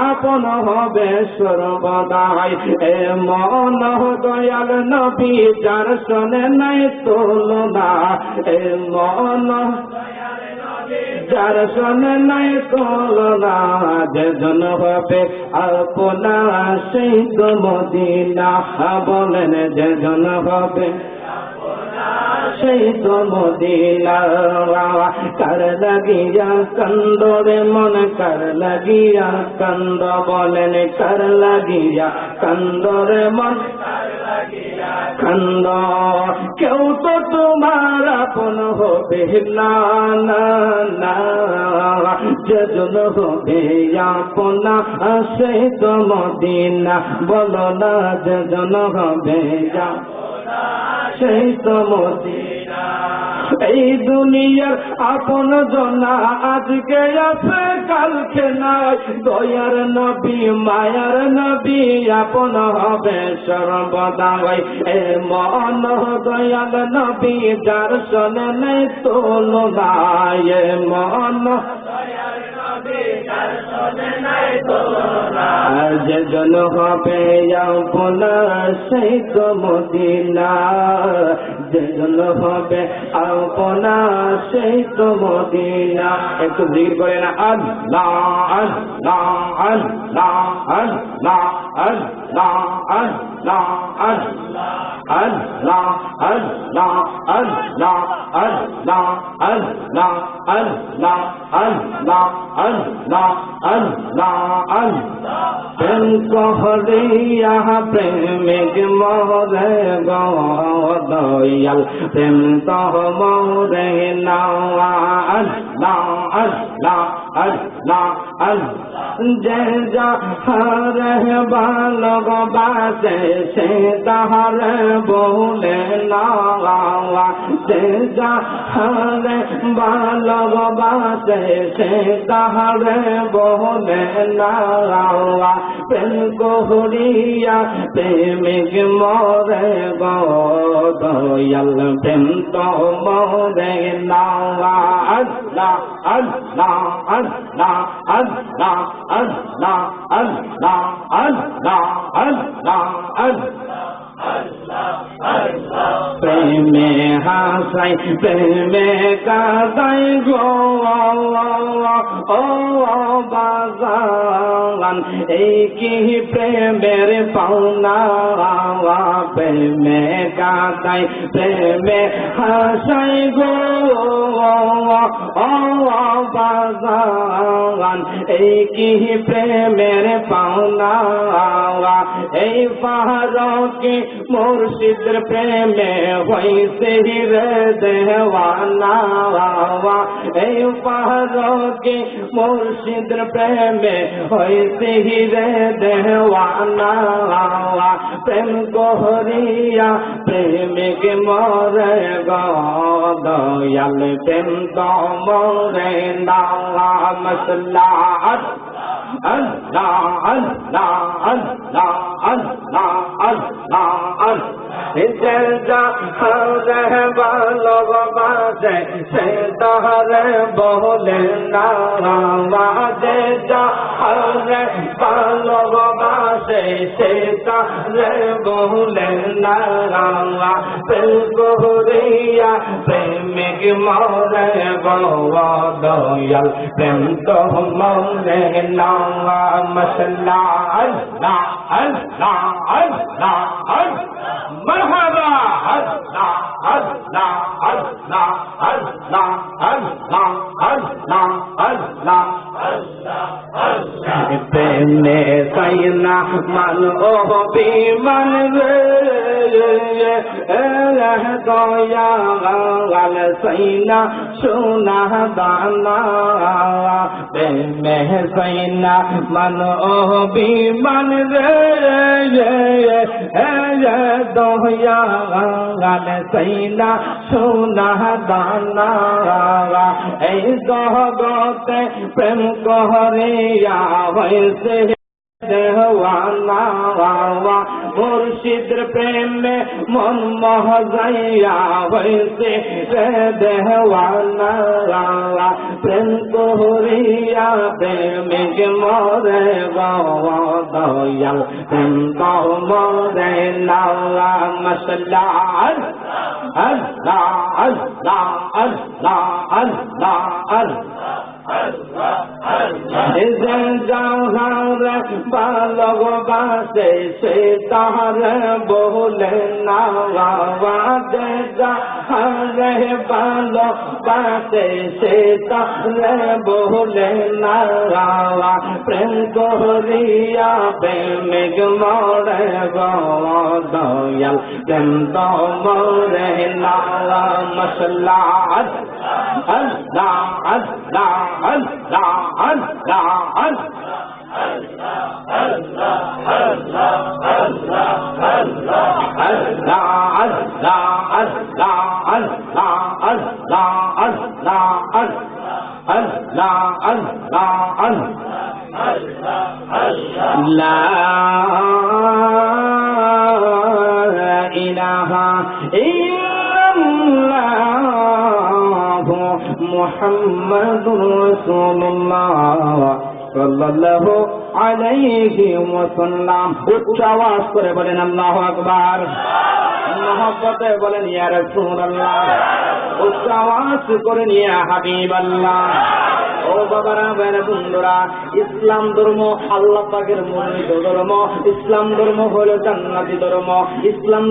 আপন হবে সর্বদাই এমন দয়াল নবী যার সনে নাই তুলনা এমন যার সনে নাই তুলনা যেজন হবে আপনার সেই তো মদিনা বলেন যেজন হবে সেই তো মদিনা কার লাগিয়া কান্দরে মন কার লাগিয়া কান্দ বলেন কার লাগিয়া কান্দরে মন কান্দ কেউ তো তোমার আপন হবে না না না যেজন হবে আপনা সেই তো মদিনা বলো না যেজন হবে সেই তো মদিনা এই দুনিয়ার আপন জনা আজকে আছে কালকে নাই দয়ার নবী মায়ার নবী আপন হবে সর্বদাই এমন দয়াল নবী যার সনে নেই তুলনা এমন যেজন হবে আপনার সেই তো মদিনা যেজন হবে আপনার সেই তো মদিনা একটু জিকির করে না আল্লাহ আল্লাহ আল্লাহ আল্লাহ আল্লাহ আল্লাহ আল্লাহ আল্লাহ আল্লাহ আল্লাহ আল্লাহ আল্লাহ আল্লাহ আল্লাহ আল্লাহ আল্লাহ প্রেম কহরিয়া প্রেমিক মোরে দয়াল প্রেম তহ মোরে নাওয়া আল্লাহ আল্লাহ আল্লাহ আল্লাহ যে যাহারে ভালোবাসে সে তাহারে বলে নাওয়া যে যাহারে ভালোবাসে সে তাহারে বলে নাওয়া প্রেম কহরিয়া প্রেমিক মোরে দয়াল প্রেম তো মোরে নাওয়া আল্লাহ আল্লাহ আল্লাহ আল্লাহ আল্লাহ আল্লাহ আল্লাহ আল্লাহ আল্লাহ প্রেমে হাসাই প্রেমে কাদাই গো ও বাজান এই কি প্রেমের পাওনা প্রেমে কাদাই প্রেমে হাসাই গো ও বাজান এই কি প্রেমের পাওনা এই পাহাড়কে মুর্শিদের প্রেমে হইছে রে দেওয়ানা এই পাহাড়কে মুর্শিদের প্রেমে হইছে রে দেওয়ানা প্রেম কহরিয়া প্রেমিক মরে দয়াল প্রেম তো মরে নাওয়া মসলা Allah, Allah, Allah, Allah, Allah, Allah. যাহারে ভালোবাসে সে তাহারে বলে নাওয়া যে যাহারে ভালোবাসে সে তাহারে বলে নাওয়া প্রেম কহরিয়া প্রেমিক মরে দয়াল প্রেম তো মরে নাওয়া মসলা আল্লাহ আল্লাহ আল্লাহ আল্লাহ مرحبا الله الله الله الله الله الله الله প্রেমে সাইনা মান ও বিমান রে দয়াল সাইনা সোনা দানা প্রেমে সাইনা মান ও বিমান রে দয়াল সাইনা সোনা দানা এই জগতে প্রেম কহরিয়া হইছে দেওয়ানা মুর্শিদের প্রেমে মন মহজাইয়া হইছে রে দেওয়ানা প্রেম করিয়া প্রেমিক মরে দয়াল প্রেম তো মরে না মশলা আল্লাহ আল্লাহ আল্লাহ আল্লাহ আল্লাহ ভালোবাসে সে তাহার বলে না রে ভালোবাসে সে তাহার বলে না প্রেম করিয়া প্রেমিক মরে দয়াল প্রেম তো মরে না মশলা আল্লাহ আল্লাহ আল্লাহ আল্লাহ লা ইলাহা ইল্লাল্লাহ মুহাম্মাদুর রাসূলুল্লাহ সাল্লাল্লাহু আলাইহি ওয়াসাল্লাম। উচ্চ আওয়াজ করে বলেন আল্লাহু আকবার। মহব্বতে বলেন ইয়া রাসূলুল্লাহ। উচ্চ আওয়াজ করে ইয়া হাবিবাল্লাহ। ও বাবারা ভাইরা বন্ধুরা, ইসলাম ধর্ম আল্লাহ পাকের মনোনীত ধর্ম। ইসলাম ধর্ম হলো জান্নাতি ধর্ম। ইসলাম